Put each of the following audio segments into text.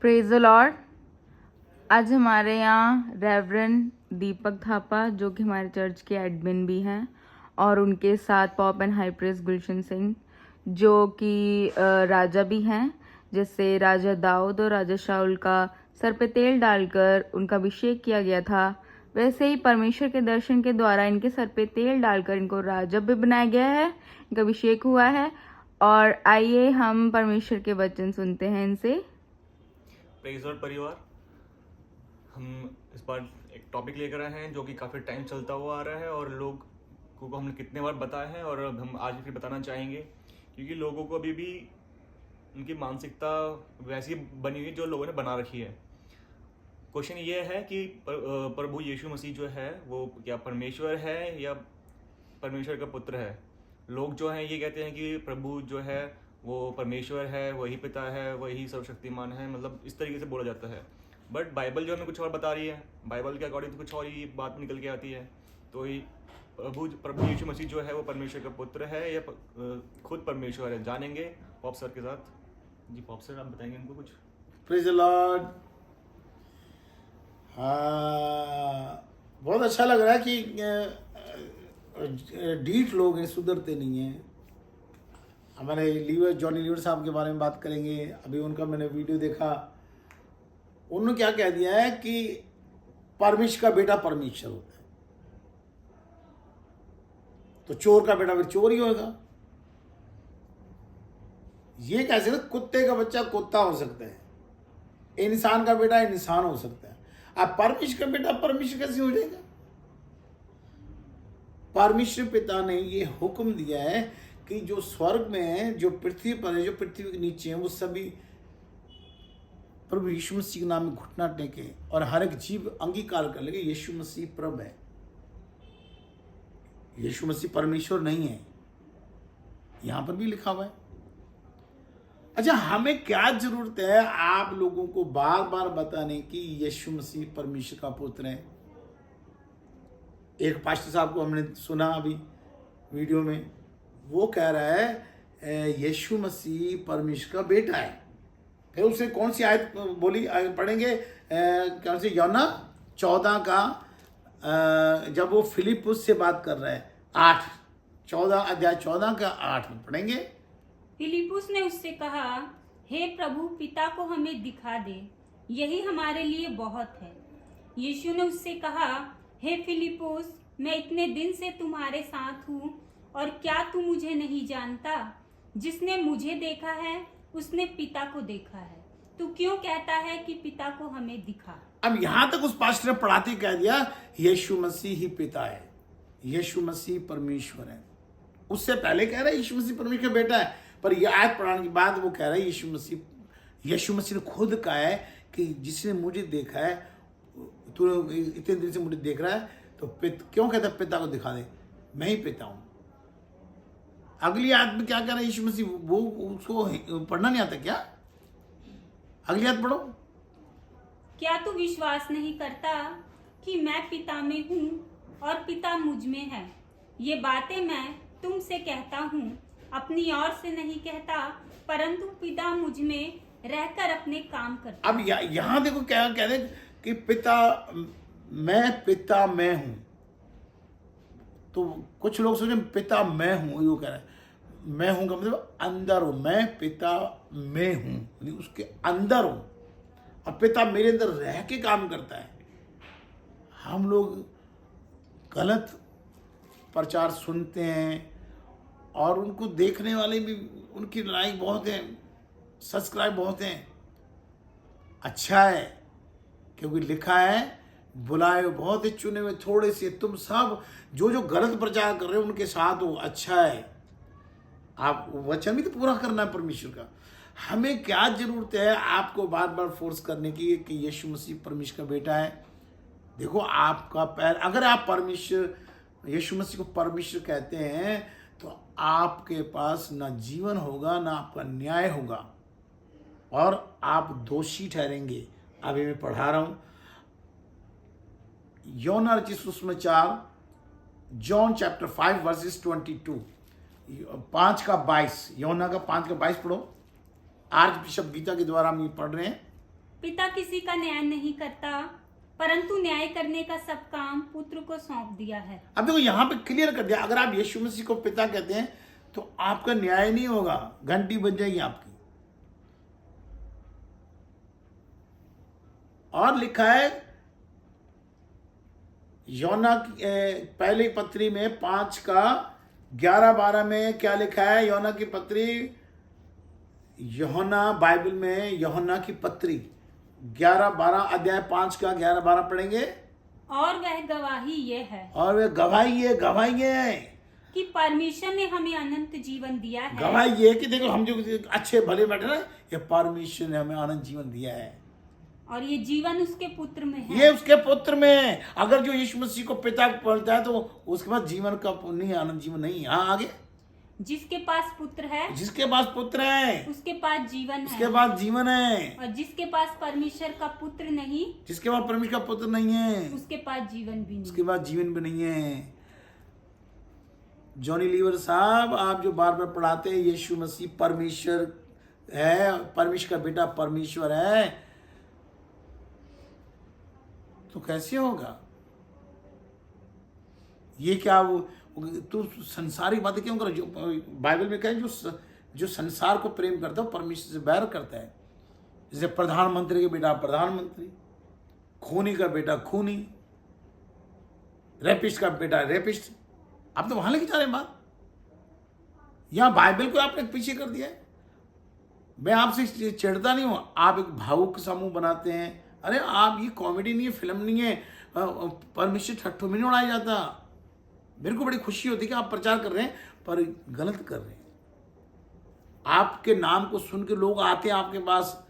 Praise the Lord. आज हमारे यहाँ रेवरेंड दीपक थापा जो कि हमारे चर्च के एडमिन भी हैं और उनके साथ पॉप एंड हाई प्रेस गुलशन सिंह जो कि राजा भी हैं, जिससे राजा दाऊद और राजा शाऊल का सर पे तेल डालकर उनका अभिषेक किया गया था, वैसे ही परमेश्वर के दर्शन के द्वारा इनके सर पे तेल डालकर इनको राजा भी बनाया गया है, इनका अभिषेक हुआ है। और आइए हम परमेश्वर के वचन सुनते हैं इनसे। प्रेज लॉर्ड परिवार, हम इस बार एक टॉपिक लेकर आए हैं जो कि काफ़ी टाइम चलता हुआ आ रहा है और लोग को हमने कितने बार बताया है और हम आज भी फिर बताना चाहेंगे, क्योंकि लोगों को अभी भी उनकी मानसिकता वैसी बनी हुई जो लोगों ने बना रखी है। क्वेश्चन ये है कि प्रभु यीशु मसीह जो है वो क्या परमेश्वर है या परमेश्वर का पुत्र है। लोग जो हैं ये कहते हैं कि प्रभु जो है वो परमेश्वर है, वही पिता है, वही सर्वशक्तिमान है, मतलब इस तरीके से बोला जाता है। बट बाइबल जो हमें कुछ और बता रही है, बाइबल के अकॉर्डिंग कुछ और ही बात निकल के आती है। तो प्रभु यीशु मसीह जो है वो परमेश्वर का पुत्र है या खुद परमेश्वर है, जानेंगे पॉप सर के साथ। जी पॉप सर, आप बताएंगे इनको कुछ। Praise the Lord. बहुत अच्छा लग रहा है कि डीठ लोग हैं, सुधरते नहीं हैं। हमारे जॉनी लीवर साहब के बारे में बात करेंगे। अभी उनका मैंने वीडियो देखा, उन्होंने क्या कह दिया है कि परमेश्वर का बेटा परमेश्वर होता है, तो चोर का बेटा फिर चोर ही होगा। ये कैसे ना, कुत्ते का बच्चा कुत्ता हो सकता है, इंसान का बेटा इंसान हो सकता है, अब परमेश्वर का बेटा परमेश्वर कैसे हो जाएगा। परमेश्वर पिता ने ये हुक्म दिया है कि जो स्वर्ग में है, जो पृथ्वी पर है, जो पृथ्वी के नीचे है, वो सभी प्रभु यीशु मसीह के नाम में घुटना टेके और हर एक जीव अंगीकार कर लेगा यीशु मसीह प्रभु है। यीशु मसीह परमेश्वर नहीं है, यहां पर भी लिखा हुआ है। अच्छा, हमें क्या जरूरत है आप लोगों को बार बार बताने की यीशु मसीह परमेश्वर का पुत्र है। एक पास्टर साहब को हमने सुना अभी वीडियो में, वो कह रहा है यीशु मसीह परमेश्वर का बेटा है। फिर उसने कौन सी आयत बोली, पढ़ेंगे कौन सी, यूहन्ना 14 का, जब वो फिलिपुस से बात कर रहा है, 14 अध्याय 14 का 8 में पढ़ेंगे। फिलिपुस ने उससे कहा, हे प्रभु, पिता को हमें दिखा दे, यही हमारे लिए बहुत है। यीशु ने उससे कहा, हे फिलिपुस, मैं इतने दिन से तुम्हारे साथ हूँ और क्या तू मुझे नहीं जानता? जिसने मुझे देखा है उसने पिता को देखा है। तू क्यों कहता है कि पिता को हमें दिखा? अब यहां तक उस पास्टर ने पढ़ाते कह दिया यीशु मसीह ही पिता है, यीशु मसीह परमेश्वर है। उससे पहले कह रहा है यीशु मसीह परमेश्वर का बेटा है, पर यह आयत पढ़ाने के बाद वो कह रहा है यीशु मसीह ने खुद कहा है कि जिसने मुझे देखा है, तू इतने दिन से मुझे देख रहा है, तो क्यों कहता है पिता को दिखा दे, मैं ही पिता हूं। अगली आयत में क्या कह रहा है यीशु मसीह, वो उसको पढ़ना नहीं आता क्या? अगली आयत पढ़ो। क्या तू विश्वास नहीं करता कि मैं पिता में हूँ और पिता मुझ में है? ये बातें मैं तुमसे कहता हूँ, अपनी ओर से नहीं कहता, परंतु पिता मुझ में रहकर अपने काम करता। अब यहाँ देखो क्या कह रहे कि पिता मैं हूं। तो कुछ लोग सोचे पिता मैं हूं, वो कह रहा है मैं हूं का मतलब अंदर हूं, मैं पिता में हूं, उसके अंदर हूं और पिता मेरे अंदर रह के काम करता है। हम लोग गलत प्रचार सुनते हैं और उनको देखने वाले भी, उनकी लाइक बहुत है, सब्सक्राइब बहुत हैं। अच्छा है, क्योंकि लिखा है बुलाए बहुत ही, चुने हुए थोड़े से, तुम सब जो गलत प्रचार कर रहे हो उनके साथ हो। अच्छा है, आप वचन भी तो पूरा करना है परमेश्वर का। हमें क्या जरूरत है आपको बार बार फोर्स करने की कि यीशु मसीह परमेश्वर का बेटा है। देखो आपका पैर, अगर आप परमेश्वर यीशु मसीह को परमेश्वर कहते हैं तो आपके पास ना जीवन होगा ना आपका न्याय होगा और आप दोषी ठहरेंगे। अभी मैं पढ़ा रहा हूं यूहन्ना रचित सुसमाचार, जॉन चैप्टर 5 वर्सेस 22, 5 का 22, यूहन्ना का 5 का 22 पढ़ो। आर्च बिशप गीता के द्वारा हम ये पढ़ रहे हैं। पिता किसी का न्याय नहीं करता, परंतु न्याय करने का सब काम पुत्र को सौंप दिया है। अब देखो यहाँ पे क्लियर कर दिया, अगर आप यीशु मसीह को पिता कहते हैं तो आपका न्याय नहीं होगा, घंटी बज जाएगी आपकी। और लिखा है यूहन्ना की पहली पत्री में 5:11-12 में क्या लिखा है? यूहन्ना की पत्री, यूहन्ना बाइबल में यूहन्ना की पत्री 11-12 अध्याय 5:11-12 पढ़ेंगे। और वह गवाही ये है, और वे गवाही है कि परमेश्वर ने हमें अनंत जीवन दिया है। गवाही ये कि देखो हम जो अच्छे भले बैठे ना, ये परमेश्वर ने हमें अनंत जीवन दिया है, और ये जीवन उसके पुत्र में है। ये उसके पुत्र में है। अगर जो यीशु मसीह को पिता बोलता है तो उसके पास जीवन का नहीं, आनंद जीवन नहीं। हाँ आगे, जिसके पास पुत्र है, जिसके पास पुत्र है उसके पास जीवन उसके है, पास जीवन है। और जिसके पास परमेश्वर का पुत्र नहीं, जिसके पास परमेश्वर का पुत्र नहीं है, उसके पास जीवन भी उसके नहीं। पास जीवन भी नहीं है। जॉनी लीवर साहब, आप जो बार बार पढ़ाते हैं यीशु मसीह परमेश्वर है, परमेश्वर का बेटा परमेश्वर है, तो कैसे होगा ये? क्या वो तू संसारिक बातें क्यों कर? जो बाइबल में कहे जो संसार को प्रेम करता है वो परमेश्वर से बैर करता है। जैसे प्रधानमंत्री का बेटा प्रधानमंत्री, खूनी का बेटा खूनी, रेपिस्ट का बेटा रेपिस्ट। आप तो वहां लेके जा रहे हैं बात, यहां बाइबल को आपने पीछे कर दिया है। मैं आपसे चिढ़ता नहीं हूं, आप एक भावुक समूह बनाते हैं। अरे आप, ये कॉमेडी नहीं है, फिल्म नहीं है, परमेश्वर ठट्ठों में नहीं उड़ाया जाता। मेरे को बड़ी खुशी होती है कि आप प्रचार कर रहे हैं, पर गलत कर रहे हैं। आपके नाम को सुन के लोग आते हैं आपके पास,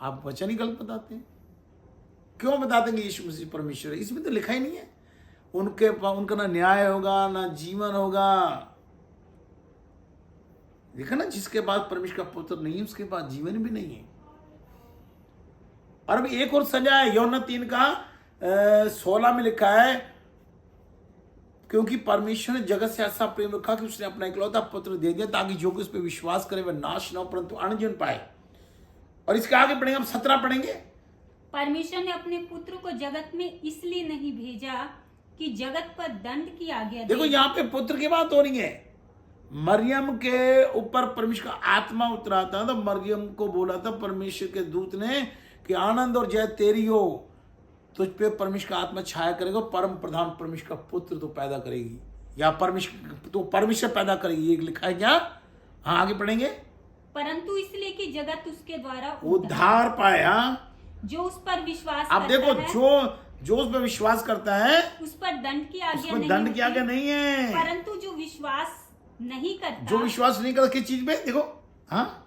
आप वचन ही गलत बताते हैं। क्यों बताते हैं कि यीशु मसीह परमेश्वर है? इसमें तो लिखा ही नहीं है। उनका ना न्याय होगा ना जीवन होगा। देखा ना, जिसके पास परमेश्वर का पुत्र नहीं है उसके पास जीवन भी नहीं है। और अभी एक और सजा है, यूहन्ना 3:16 में लिखा है, क्योंकि परमेश्वर ने जगत से ऐसा प्रेम रखा कि उसने अपना इकलौता पुत्र दे दिया, ताकि जो कोई उस पर विश्वास करे वह नाश न हो परंतु अनंत जीवन पाए। और इसके आगे पढ़ेंगे, हम 17 पढ़ेंगे। परमेश्वर ने अपने पुत्र को जगत में इसलिए नहीं भेजा कि जगत पर दंड की आज्ञा दे। देखो यहाँ पे पुत्र की बात हो रही है। मरियम के ऊपर परमेश्वर का आत्मा उतरा था, तो मरियम को बोला था परमेश्वर के दूत ने कि आनंद और जय तेरी हो, तुझ पे परमेश्वर का आत्मा छाया करेगा, परम प्रधान परमेश्वर का पुत्र तो पैदा करेगी, या परमेश्वर पैदा करेगी, ये लिखा है क्या? हाँ आगे पढ़ेंगे। परंतु इसलिए कि जगत उसके द्वारा उद्धार पाया। जो उस पर विश्वास अब करता देखो, है, जो उस पर विश्वास करता है उस पर दंड की आज्ञा उसमें नहीं दंड होती, की आज्ञा नहीं है। परंतु जो विश्वास नहीं करता, जो विश्वास नहीं करता किस चीज पे? देखो, हाँ,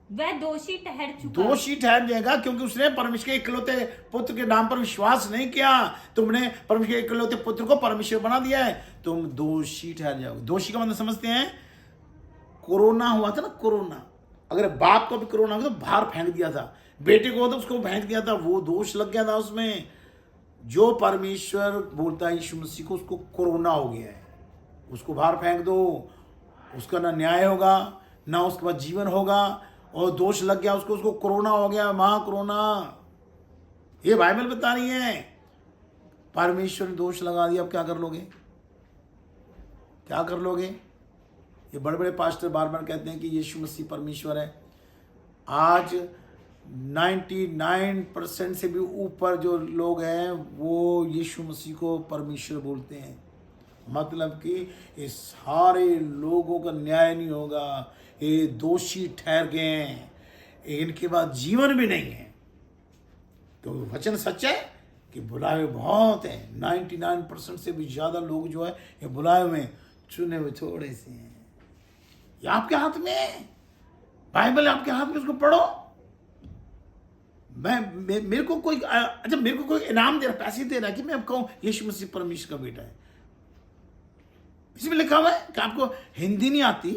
वह दोषी ठहर चुका। दोषी ठहर जाएगा, क्योंकि उसने परमेश्वर के इकलौते पुत्र के नाम पर विश्वास नहीं किया। तुमने परमेश्वर के इकलौते पुत्र को परमेश्वर बना दिया है, तुम दोषी ठहर जाओगे। दोषी का मतलब समझते हैं? कोरोना हुआ था ना, कोरोना, अगर बाप को भी कोरोना हुआ तो बाहर फेंक दिया था, बेटे को तो उसको फेंक दिया था, वो दोष लग गया था उसमें। जो परमेश्वर बोलता है यीशु मसीह को, उसको कोरोना हो गया है, उसको बाहर फेंक दो, उसका ना न्याय होगा ना उसके बाद जीवन होगा, और दोष लग गया उसको कोरोना हो गया, महा कोरोना। ये बाइबल बता रही है। परमेश्वर ने दोष लगा दिया, अब क्या कर लोगे? क्या कर लोगे? ये बड़े बड़े पास्टर बार बार कहते हैं कि यीशु मसीह परमेश्वर है। आज 99% से भी ऊपर जो लोग हैं वो यीशु मसीह को परमेश्वर बोलते हैं। मतलब कि ये सारे लोगों का न्याय नहीं होगा, ये दोषी ठहर गए हैं, इनके बाद जीवन भी नहीं है। तो वचन सच्चा है कि बुलाए हुए बहुत हैं। 99% से भी ज्यादा लोग जो है ये बुलाए हुए, चुने हुए थोड़े से हैं। ये आपके हाथ में है, बाइबल आपके हाथ में, उसको पढ़ो। मेरे को कोई इनाम दे रहा, पैसे दे रहा है कि मैं अब कहूं यीशु मसीह परमेश्वर का बेटा है। इसमें लिखा हुआ है कि आपको हिंदी नहीं आती,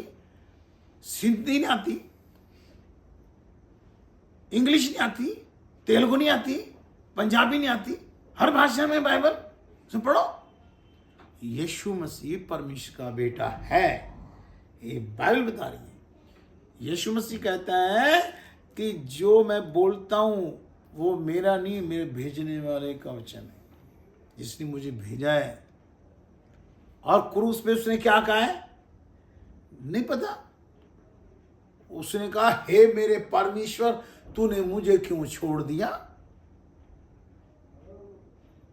सिंधी नहीं आती, इंग्लिश नहीं आती, तेलुगु नहीं आती, पंजाबी नहीं आती, हर भाषा में बाइबल से पढ़ो। यीशु मसीह परमेश्वर का बेटा है, ये बाइबल बता रही है। यीशु मसीह कहता है कि जो मैं बोलता हूँ वो मेरा नहीं, मेरे भेजने वाले का वचन है, जिसने मुझे भेजा है। और क्रूस पे उसने क्या कहा है नहीं पता। उसने कहा, हे मेरे परमेश्वर, तूने मुझे क्यों छोड़ दिया।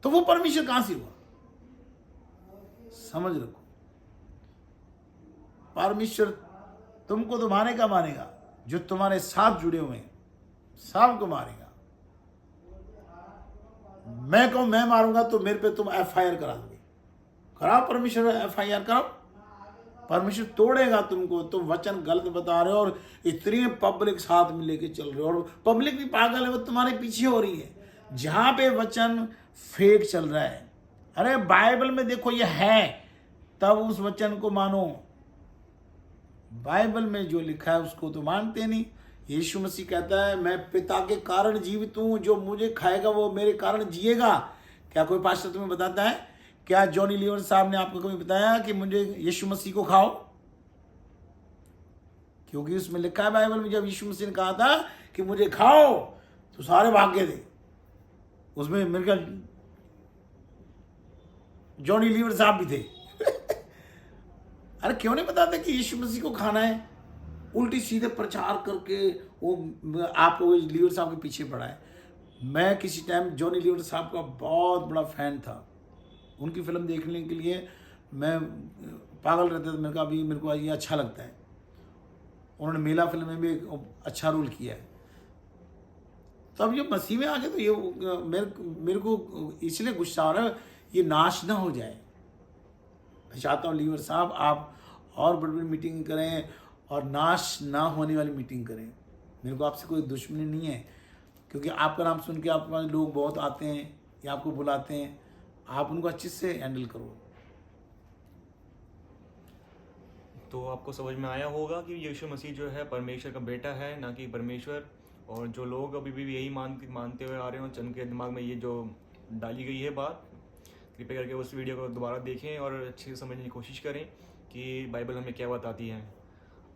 तो वो परमेश्वर कहां से हुआ, समझ रखो। परमेश्वर तुमको तो मारेगा मारेगा, जो तुम्हारे साथ जुड़े हुए हैं सबको मारेगा। मैं कहूं मैं मारूंगा तो मेरे पे तुम FIR करा दोगे, कराओ परमेश्वर FIR कराओ। परमेश्वर तोड़ेगा तुमको, तुम वचन गलत बता रहे हो और इतनी पब्लिक साथ में लेके चल रहे हो, और पब्लिक भी पागल है, वो तुम्हारे पीछे हो रही है जहां पे वचन फेक चल रहा है। अरे बाइबल में देखो ये है, तब उस वचन को मानो। बाइबल में जो लिखा है उसको तो मानते नहीं। यीशु मसीह कहता है, मैं पिता के कारण जीवित हूं, जो मुझे खाएगा वो मेरे कारण जिएगा। क्या कोई पास्टर तुम्हें बताता है? क्या जॉनी लीवर साहब ने आपको कभी बताया कि मुझे यीशु मसीह को खाओ? क्योंकि उसमें लिखा है बाइबल में, जब यीशु मसीह ने कहा था कि मुझे खाओ तो सारे भाग गए थे। उसमें मेरे ख्याल जॉनी लीवर साहब भी थे। अरे क्यों नहीं बताते कि यीशु मसीह को खाना है? उल्टी सीधे प्रचार करके वो आप लोग लीवर साहब के पीछे पड़ा है। मैं किसी टाइम जॉनी लीवर साहब का बहुत बड़ा फैन था। उनकी फिल्म देखने के लिए मैं पागल रहता था। मैंने कहा अभी मेरे को ये अच्छा लगता है। उन्होंने मेला फिल्म में भी अच्छा रोल किया है। तो अब ये मसीह में आ गए तो ये मेरे को इसलिए गुस्सा आ रहा है, ये नाश ना हो जाए। मैं चाहता हूँ लीवर साहब आप और बड़ी बड़ी मीटिंग करें और नाश ना होने वाली मीटिंग करें। मेरे को आपसे कोई दुश्मनी नहीं है, क्योंकि आपका नाम सुन के आपके पास लोग बहुत आते हैं या आपको बुलाते हैं। आप उनको अच्छे से हैंडल करो। तो आपको समझ में आया होगा कि यीशु मसीह जो है परमेश्वर का बेटा है, ना कि परमेश्वर। और जो लोग अभी भी यही मानते हुए आ रहे हो, चंद के दिमाग में ये जो डाली गई है बात, कृपया करके उस वीडियो को दोबारा देखें और अच्छे से समझने की कोशिश करें कि बाइबल हमें क्या बताती है।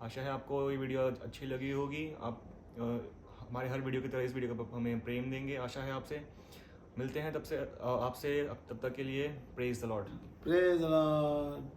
आशा है आपको ये वीडियो अच्छी लगी होगी। आप हमारे हर वीडियो की तरह इस वीडियो को हमें प्रेम देंगे, आशा है आपसे। मिलते हैं तब तक के लिए praise the Lord. Praise the Lord.